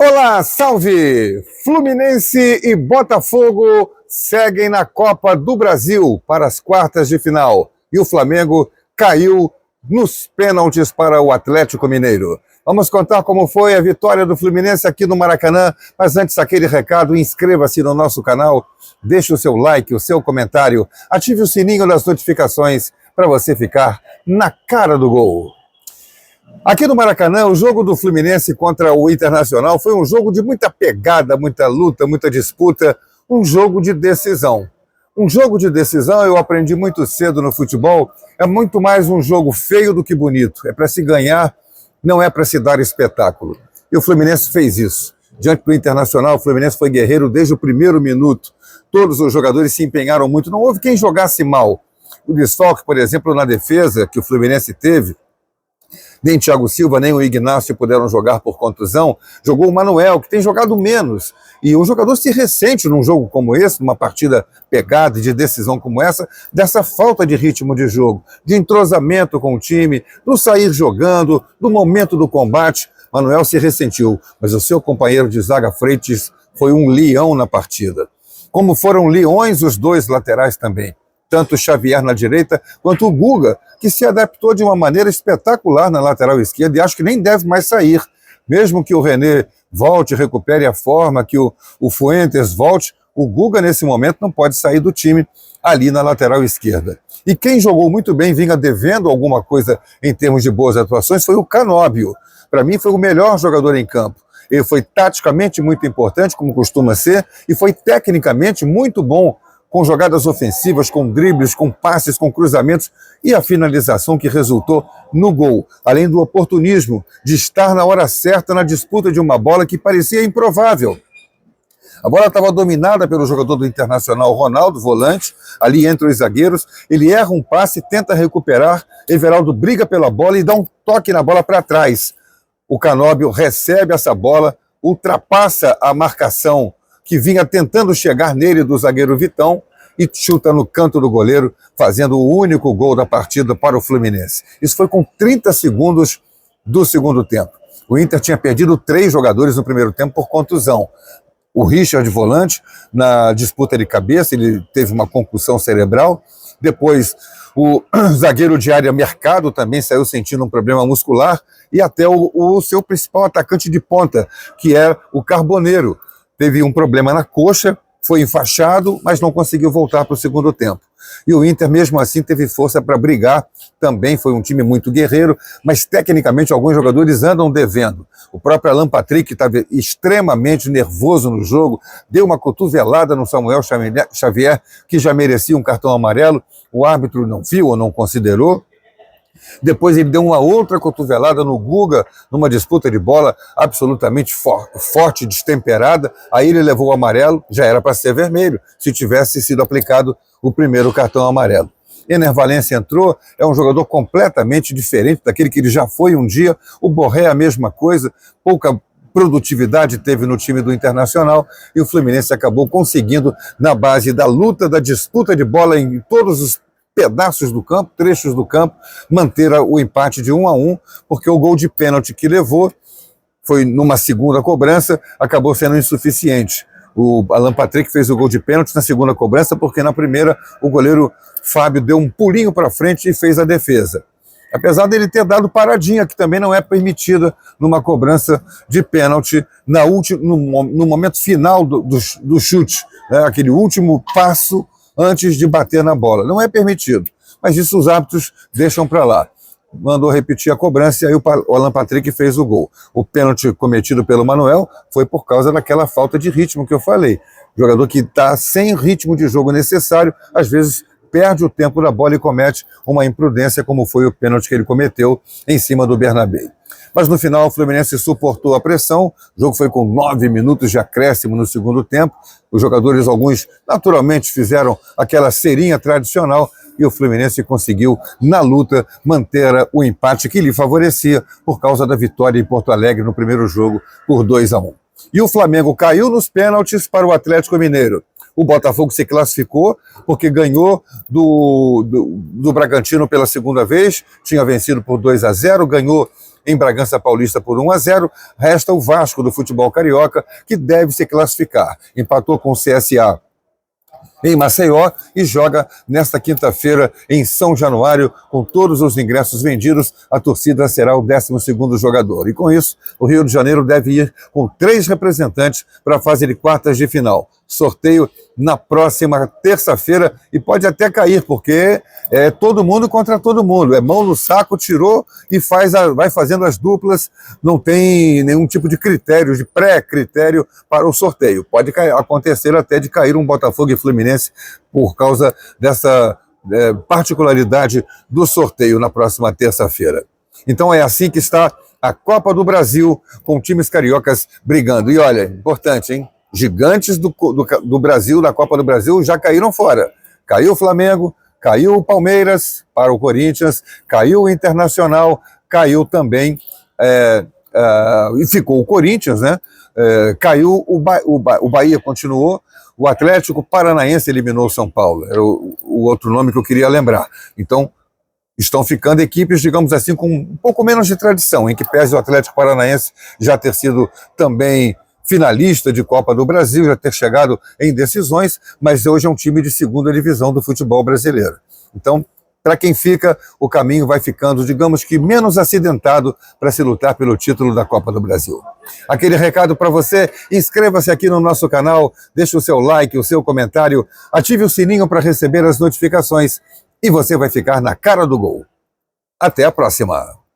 Olá, salve! Fluminense e Botafogo seguem na Copa do Brasil para as quartas de final. E o Flamengo caiu nos pênaltis para o Atlético Mineiro. Vamos contar como foi a vitória do Fluminense aqui no Maracanã. Mas antes, aquele recado, inscreva-se no nosso canal, deixe o seu like, o seu comentário, ative o sininho das notificações para você ficar na cara do gol. Aqui no Maracanã, o jogo do Fluminense contra o Internacional foi um jogo de muita pegada, muita luta, muita disputa, um jogo de decisão. Um jogo de decisão, eu aprendi muito cedo no futebol, é muito mais um jogo feio do que bonito. É para se ganhar, não é para se dar espetáculo. E o Fluminense fez isso. Diante do Internacional, o Fluminense foi guerreiro desde o primeiro minuto. Todos os jogadores se empenharam muito, não houve quem jogasse mal. O desfalque, por exemplo, na defesa que o Fluminense teve, nem Thiago Silva, nem o Ignacio puderam jogar por contusão. Jogou o Manuel, que tem jogado menos. E um jogador se ressente num jogo como esse, numa partida pegada de decisão como essa, dessa falta de ritmo de jogo, de entrosamento com o time, do sair jogando, do momento do combate. Manuel se ressentiu, mas o seu companheiro de zaga, Freitas, foi um leão na partida. Como foram leões os dois laterais também. Tanto o Xavier na direita, quanto o Guga, que se adaptou de uma maneira espetacular na lateral esquerda e acho que nem deve mais sair. Mesmo que o René volte, recupere a forma, que o Fuentes volte, o Guga nesse momento não pode sair do time ali na lateral esquerda. E quem jogou muito bem, vinha devendo alguma coisa em termos de boas atuações, foi o Canóbio. Para mim foi o melhor jogador em campo. Ele foi taticamente muito importante, como costuma ser, e foi tecnicamente muito bom, com jogadas ofensivas, com dribles, com passes, com cruzamentos e a finalização que resultou no gol. Além do oportunismo de estar na hora certa na disputa de uma bola que parecia improvável. A bola estava dominada pelo jogador do Internacional, Ronaldo, volante, ali entre os zagueiros. Ele erra um passe, tenta recuperar, Everaldo briga pela bola e dá um toque na bola para trás. O Canóbio recebe essa bola, ultrapassa a marcação que vinha tentando chegar nele do zagueiro Vitão e chuta no canto do goleiro, fazendo o único gol da partida para o Fluminense. Isso foi com 30 segundos do segundo tempo. O Inter tinha perdido 3 jogadores no primeiro tempo por contusão. O Richard, volante, na disputa de cabeça, ele teve uma concussão cerebral. Depois, o zagueiro de área Mercado também saiu sentindo um problema muscular. E até o seu principal atacante de ponta, que é o Carboneiro. Teve um problema na coxa, foi enfaixado, mas não conseguiu voltar para o segundo tempo. E o Inter, mesmo assim, teve força para brigar. Também foi um time muito guerreiro, mas tecnicamente alguns jogadores andam devendo. O próprio Alan Patrick estava extremamente nervoso no jogo, deu uma cotovelada no Samuel Xavier, que já merecia um cartão amarelo. O árbitro não viu ou não considerou. Depois ele deu uma outra cotovelada no Guga, numa disputa de bola absolutamente forte, destemperada. Aí ele levou o amarelo, já era para ser vermelho, se tivesse sido aplicado o primeiro cartão amarelo. Ener Valencia entrou, é um jogador completamente diferente daquele que ele já foi um dia. O Borré a mesma coisa, pouca produtividade teve no time do Internacional e o Fluminense acabou conseguindo, na base da luta, da disputa de bola em todos os pedaços do campo, trechos do campo, manter o empate de 1-1, porque o gol de pênalti que levou foi numa segunda cobrança, acabou sendo insuficiente. O Alan Patrick fez o gol de pênalti na segunda cobrança, porque na primeira o goleiro Fábio deu um pulinho para frente e fez a defesa. Apesar dele ter dado paradinha, que também não é permitida numa cobrança de pênalti no momento final do chute, né? Aquele último passo antes de bater na bola. Não é permitido, mas isso os árbitros deixam para lá. Mandou repetir a cobrança e aí o Alan Patrick fez o gol. O pênalti cometido pelo Manuel foi por causa daquela falta de ritmo que eu falei. O jogador que está sem ritmo de jogo necessário, às vezes perde o tempo da bola e comete uma imprudência, como foi o pênalti que ele cometeu em cima do Bernabéu. Mas no final o Fluminense suportou a pressão, o jogo foi com 9 minutos de acréscimo no segundo tempo, os jogadores, alguns naturalmente fizeram aquela cerinha tradicional e o Fluminense conseguiu, na luta, manter o empate que lhe favorecia por causa da vitória em Porto Alegre no primeiro jogo por 2-1. E o Flamengo caiu nos pênaltis para o Atlético Mineiro. O Botafogo se classificou porque ganhou do Bragantino pela segunda vez, tinha vencido por 2-0, ganhou em Bragança Paulista por 1-0. Resta o Vasco do futebol carioca, que deve se classificar. Empatou com o CSA em Maceió e joga nesta quinta-feira em São Januário, com todos os ingressos vendidos. A torcida será o 12º jogador. E com isso, o Rio de Janeiro deve ir com 3 representantes para a fase de quartas de final. Sorteio na próxima terça-feira e pode até cair, porque é todo mundo contra todo mundo. É mão no saco, tirou e vai fazendo as duplas. Não tem nenhum tipo de critério, de pré-critério para o sorteio. Pode acontecer até de cair um Botafogo e Fluminense por causa dessa particularidade do sorteio na próxima terça-feira. Então é assim que está a Copa do Brasil, com times cariocas brigando. E olha, importante, hein? Gigantes do Brasil, da Copa do Brasil, já caíram fora. Caiu o Flamengo, caiu o Palmeiras para o Corinthians, caiu o Internacional, caiu também, e ficou o Corinthians, né? Caiu o Bahia, continuou. O Atlético Paranaense eliminou o São Paulo, era o outro nome que eu queria lembrar. Então, estão ficando equipes, digamos assim, com um pouco menos de tradição, em que pese o Atlético Paranaense já ter sido também finalista de Copa do Brasil, já ter chegado em decisões, mas hoje é um time de segunda divisão do futebol brasileiro. Então, para quem fica, o caminho vai ficando, digamos que, menos acidentado para se lutar pelo título da Copa do Brasil. Aquele recado para você: inscreva-se aqui no nosso canal, deixe o seu like, o seu comentário, ative o sininho para receber as notificações e você vai ficar na cara do gol. Até a próxima!